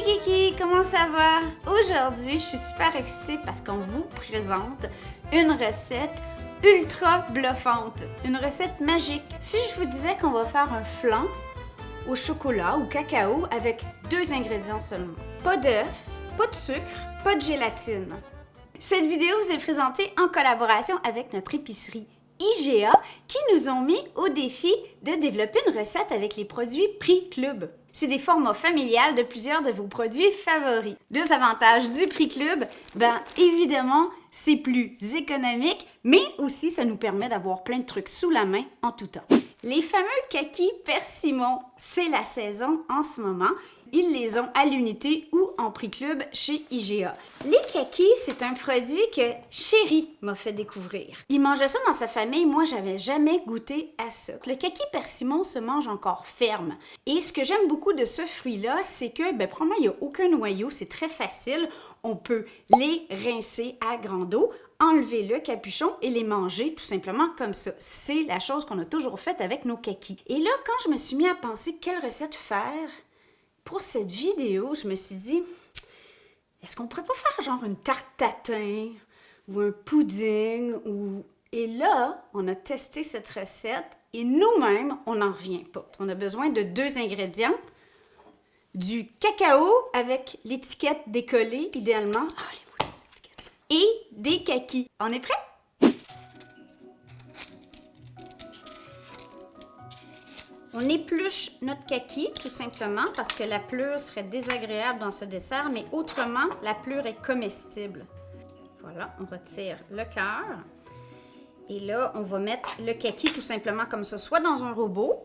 Kiki, comment ça va? Aujourd'hui, je suis super excitée parce qu'on vous présente une recette ultra bluffante, une recette magique. Si je vous disais qu'on va faire un flan au chocolat ou cacao avec 2 ingrédients seulement. Pas d'œuf, pas de sucre, pas de gélatine. Cette vidéo vous est présentée en collaboration avec notre épicerie IGA qui nous ont mis au défi de développer une recette avec les produits Prix Club. C'est des formats familiales de plusieurs de vos produits favoris. 2 avantages du Prix Club, évidemment, c'est plus économique, mais aussi ça nous permet d'avoir plein de trucs sous la main en tout temps. Les fameux kakis persimon, c'est la saison en ce moment. Ils les ont à l'unité ou en Prix Club chez IGA. Les kakis, c'est un produit que Chéri m'a fait découvrir. Il mangeait ça dans sa famille, moi j'avais jamais goûté à ça. Le kaki persimon se mange encore ferme. Et ce que j'aime beaucoup de ce fruit-là, c'est que, probablement, il n'y a aucun noyau, c'est très facile. On peut les rincer à grande eau, enlever le capuchon et les manger tout simplement comme ça. C'est la chose qu'on a toujours faite avec nos kakis. Et là, quand je me suis mis à penser quelle recette faire pour cette vidéo, je me suis dit, est-ce qu'on pourrait pas faire genre une tarte tatin ou un pudding ou... Et là, on a testé cette recette et nous-mêmes, on n'en revient pas. On a besoin de 2 ingrédients. Du cacao avec l'étiquette décollée, idéalement. Ah, les maudites étiquettes. Et des kakis. On est prêt? On épluche notre kaki, tout simplement, parce que la pleure serait désagréable dans ce dessert, mais autrement, la pleure est comestible. Voilà, on retire le cœur. Et là, on va mettre le kaki tout simplement comme ça, soit dans un robot,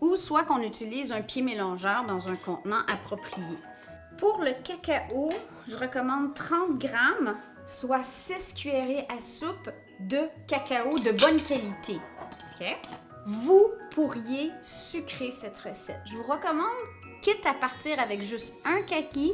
ou soit qu'on utilise un pied mélangeur dans un contenant approprié. Pour le cacao, je recommande 30 grammes, soit 6 cuillerées à soupe de cacao de bonne qualité. OK? Vous pourriez sucrer cette recette. Je vous recommande, quitte à partir avec juste un kaki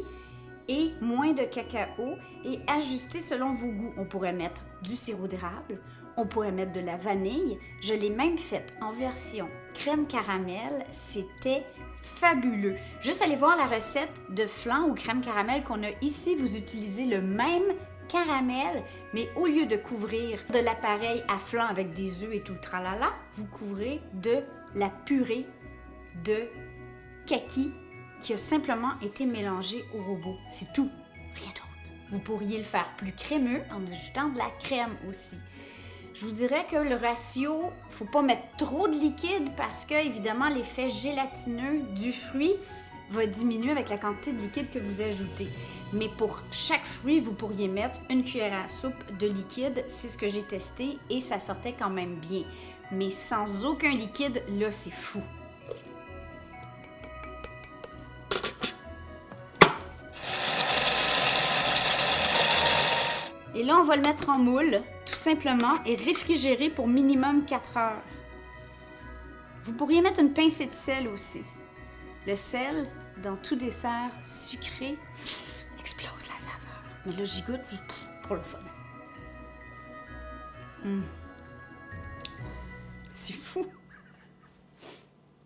et moins de cacao et ajuster selon vos goûts. On pourrait mettre du sirop d'érable, on pourrait mettre de la vanille. Je l'ai même faite en version crème caramel. C'était fabuleux. Juste aller voir la recette de flan ou crème caramel qu'on a ici. Vous utilisez le même caramel, mais au lieu de couvrir de l'appareil à flan avec des œufs et tout le tralala, vous couvrez de la purée de kaki qui a simplement été mélangée au robot. C'est tout, rien d'autre. Vous pourriez le faire plus crémeux en ajoutant de la crème aussi. Je vous dirais que le ratio, il ne faut pas mettre trop de liquide parce que, évidemment, l'effet gélatineux du fruit va diminuer avec la quantité de liquide que vous ajoutez. Mais pour chaque fruit, vous pourriez mettre 1 cuillère à soupe de liquide. C'est ce que j'ai testé et ça sortait quand même bien. Mais sans aucun liquide, là, c'est fou. Et là, on va le mettre en moule, tout simplement, et réfrigérer pour minimum 4 heures. Vous pourriez mettre une pincée de sel aussi. Le sel, dans tout dessert sucré, explose la saveur. Mais là, j'y goûte juste pour le fun. C'est fou.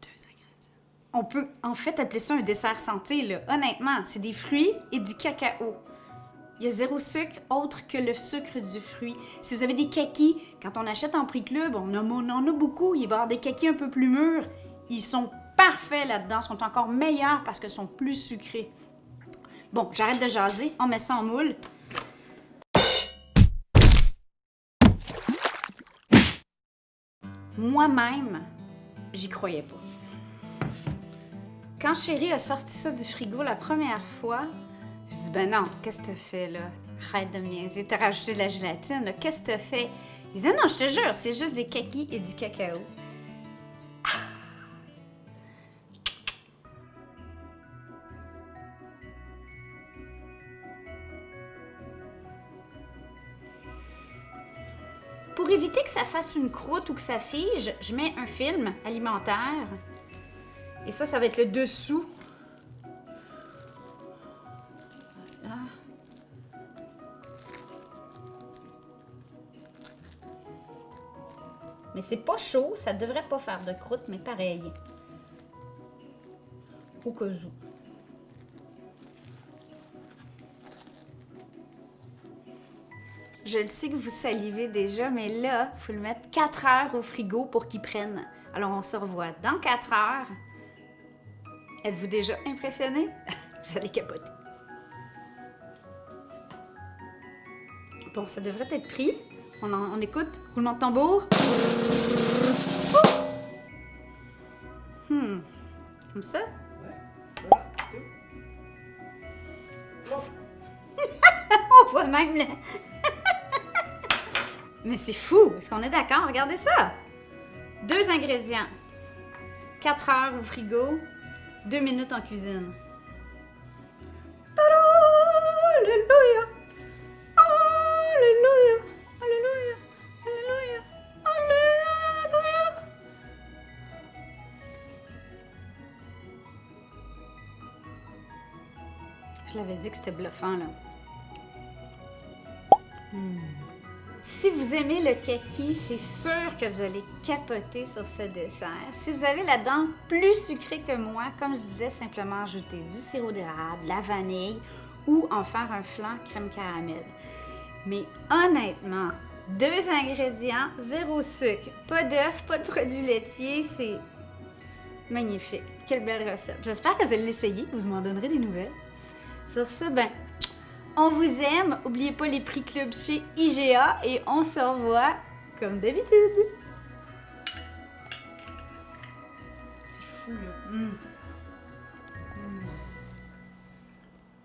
2 ingrédients. On peut en fait appeler ça un dessert santé, là. Honnêtement, c'est des fruits et du cacao. Il y a 0 sucre autre que le sucre du fruit. Si vous avez des kakis, quand on achète en Prix Club, on en a beaucoup. Il va y avoir des kakis un peu plus mûrs. Ils sont parfaits là-dedans, sont encore meilleurs parce qu'ils sont plus sucrés. Bon, j'arrête de jaser, on met ça en moule. Moi-même, j'y croyais pas. Quand Chéri a sorti ça du frigo la première fois, je dis, non, qu'est-ce que t'as fait là? Arrête de me niaiser, t'as rajouté de la gélatine, là, qu'est-ce que t'as fait? Il dit, non, je te jure, c'est juste des kakis et du cacao. Pour éviter que ça fasse une croûte ou que ça fige, je mets un film alimentaire. Et ça va être le dessous. Voilà. Mais c'est pas chaud, ça devrait pas faire de croûte, mais pareil. Au cas où. Je le sais que vous salivez déjà, mais là, il faut le mettre 4 heures au frigo pour qu'il prenne. Alors, on se revoit dans 4 heures. Êtes-vous déjà impressionné? Vous allez capoter. Bon, ça devrait être pris. On écoute. Roulement de tambour. Comme ça? On voit même le... Mais c'est fou! Est-ce qu'on est d'accord? Regardez ça! 2 ingrédients. 4 heures au frigo. 2 minutes en cuisine. Tada! Alléluia! Alléluia! Alléluia! Alléluia! Alléluia! Je l'avais dit que c'était bluffant, là. Si vous aimez le kaki, c'est sûr que vous allez capoter sur ce dessert. Si vous avez la dent plus sucrée que moi, comme je disais, simplement ajouter du sirop d'érable, la vanille ou en faire un flan crème caramel. Mais honnêtement, 2 ingrédients, 0 sucre, pas d'œuf, pas de produits laitiers, c'est magnifique. Quelle belle recette. J'espère que vous allez l'essayer, vous m'en donnerez des nouvelles. Sur ce, on vous aime. N'oubliez pas les prix club chez IGA et on se revoit comme d'habitude. C'est fou, là.